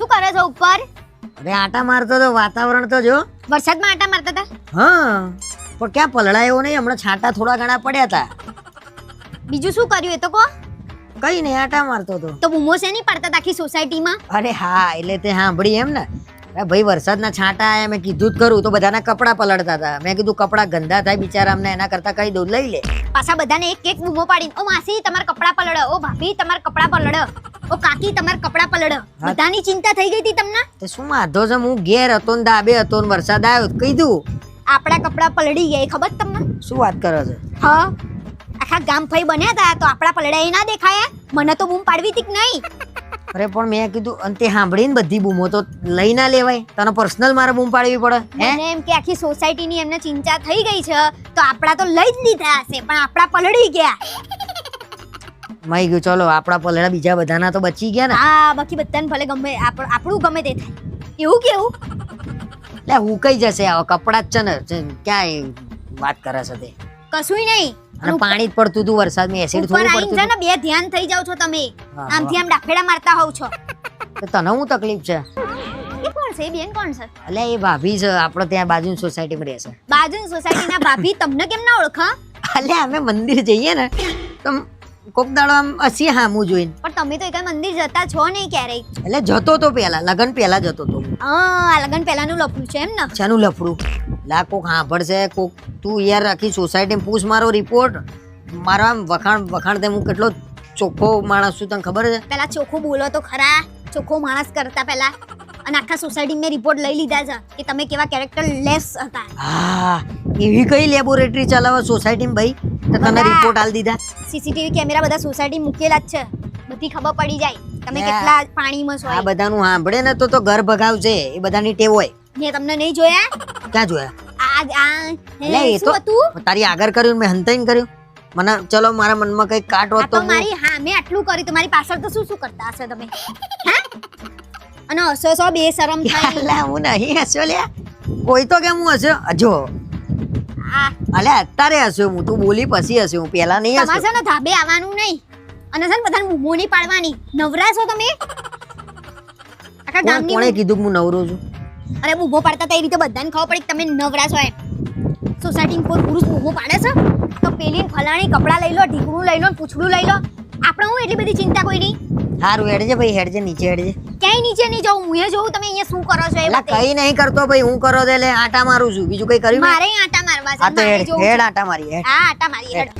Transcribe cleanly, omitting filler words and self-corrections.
શું કરે છો ઉપર? અરે આટા મારતો તો વાતાવરણ તો જો. વરસાદમાં આટા મારતા હતા? હા પણ ક્યાં પલળાયો નહીં, હમણાં છાંટા થોડા ઘણા પડ્યા હતા. બીજું શું કર્યું એ તો કહો. કઈ નહીં, આટા મારતો તો. તો બૂમો છે નહીં પાડતા આખી સોસાયટીમાં? અરે હા, એટલે તે સાંભળી એમ ને. અરે ભાઈ વરસાદના છાંટા આયા, મેં કીધું જ ખરું, તો બધાના કપડાં પલળતા હતા. મેં કીધું કપડાં ગંદા થાય બિચારા, અમને એના કરતા કહી દઉં લઈ લે. પાછા બધાને એક એક બૂમો પાડીને, ઓ માસી તમારા કપડાં પલળો, ઓ ભાભી તમારા કપડાં પલળો, ઓ કાકી તમારા કપડાં પલળો. બધાની ચિંતા થઈ ગઈ હતી તમને. તે શું વાંધો છે, હું ઘેર હતો ને ધાબે હતો ને વરસાદ આવ્યો તો કીધું આપણા કપડાં પલળી ગયા એ ખબર તમને? શું વાત કરો છો? હા, આખા ગામ ફઈ બન્યા હતા તો આપણા પલળ્યા ના દેખાયા? મને તો બૂમ પાડવી હતી કે નહીં? અરે પણ મેં કીધું, અને તે સાંભળીને બધી બૂમો તો લઈ ના લેવાય, તને પર્સનલ મારે બૂમ પાડવી પડે હે? મને એમ કે આખી સોસાયટીની એમને ચિંતા થઈ ગઈ છે તો આપણા તો લઈ જ લીધા હશે, પણ આપણા પલળી ગયા. મઈ ગયું, ચલો આપણા પલળા બીજા બધાના તો બચી ગયા ને. હા, બાકી બધાને ભલે ગમે આપણું ગમે તે થાય. એવું કેવું? એટલે હું કઈ જશે, આવા કપડા જ છે ને, ક્યાંય વાત કરે છે તે. કશુંય નહીં. અને પાણી જ પડતું હતું વરસાદમાં, એસિડ ઉપર થોડું આઈને પડતું છે ને બે ધ્યાન થઈ જાવ છો તમે. હા, આમથી આમ ડાફેડા મારતા હોવ છો. તો તને હું તકલીફ છે? એ કોણ છે? એ બેન કોણ છે? એટલે એ ભાભી છે, આપણે ત્યાં બાજુની સોસાયટીમાં રહે છે. બાજુની સોસાયટીના ભાભી તમને કેમ ના ઓળખા? એટલે અમે મંદિર જઈએ ને તો કોક દાડો આમ હસી હામું જોઈને. પણ તમે તો એક મંદિર જતા છો નહીં ક્યારેય. એટલે જતો તો પેલા, લગન પેલા જતો તો. આ લગન પહેલાનું લફડું છે એમ ને? શાનું લફડું? લા કોક સાંભળશે, કોક તું યાર આખી સોસાયટીમાં પૂછ મારો રિપોર્ટ. મારો આમ વખાણ તે હું કેટલો ચોખ્ખો માણસ છું, તને ખબર છે? પેલા ચોખ્ખું બોલો તો ખરા. ચોખ્ખો માણસ કરતા પહેલા. અને આખા સોસાયટી મેં રિપોર્ટ લઈ લીધા છે કે તમે કેવા કેરેક્ટર લેસ હતા. હા, એવી કઈ લેબોરેટરી ચલાવે સોસાયટીમાં ભાઈ? તો તને રિપોર્ટ આલ દીધા? સીસીટીવી કેમેરા બધા સોસાયટી મૂકેલા જ છે, બધી ખબર પડી જાય તમે કેટલા પાણીમાં છો. આ બધાનું સાંભળે ને તો ઘર ભગાવશે, એ બધાની ટેવ હોય. મેં તમને નહીં જોયા? ક્યાં જોયા? આ એ તો તારી આગળ કર્યું, મેં હંતાઈને કર્યું. મને ચલો મારા મનમાં કઈ કાટ હોત તો મારી હા મેં આટલું કર્યું, તમારી પાછળ તો શું કરતા હશે તમે? હા, અને હસો બે શરમ થાય. અલા હું નહીં હસ્યો લે, કોઈ તો કેમ હું હસ્યો? જો આ અલે અત્યારે હસ્યો હું, તું બોલી પછી હસ્યો હું, પેલા નહીં તમારે હસ્યો. છે ને ધાબે આવવાનું નહીં, અને છે ને બધાને બૂમો નહીં પાડવાની. નવરા છો તમે? આખા ગામની કોણે કીધું કે હું નવરો છું? અરે બૂમો પાડતા હતા એ રીતે બધાને ખબર પડી કે તમે નવરા છો એમ. સોસાયટી કોઈ પુરુષ બૂમો પાડે છે તો પેલી ફલાણી કપડાં લઈ લો, ઢીકણું લઈ લો, પૂછડું લઈ લો. આપણે હું એટલી બધી ચિંતા કોઈ નહીં. હારું હેડજે ભાઈ, હેડજે નીચે હેડજે. ક્યાંય નીચે નહીં જાઉં, હું એ જોઉં તમે અહીંયા શું કરો છો એ એટલે બતાવો. કઈ નહીં કરતો ભાઈ, હું કરો દે એટલે આટા મારું છું, બીજું કઈ કર્યું? મારે આટા મારવા છે, આ તો મારે હેડ જોવું હેડ છે. આટા મારી હેડ. હા આટા મારી હેડ.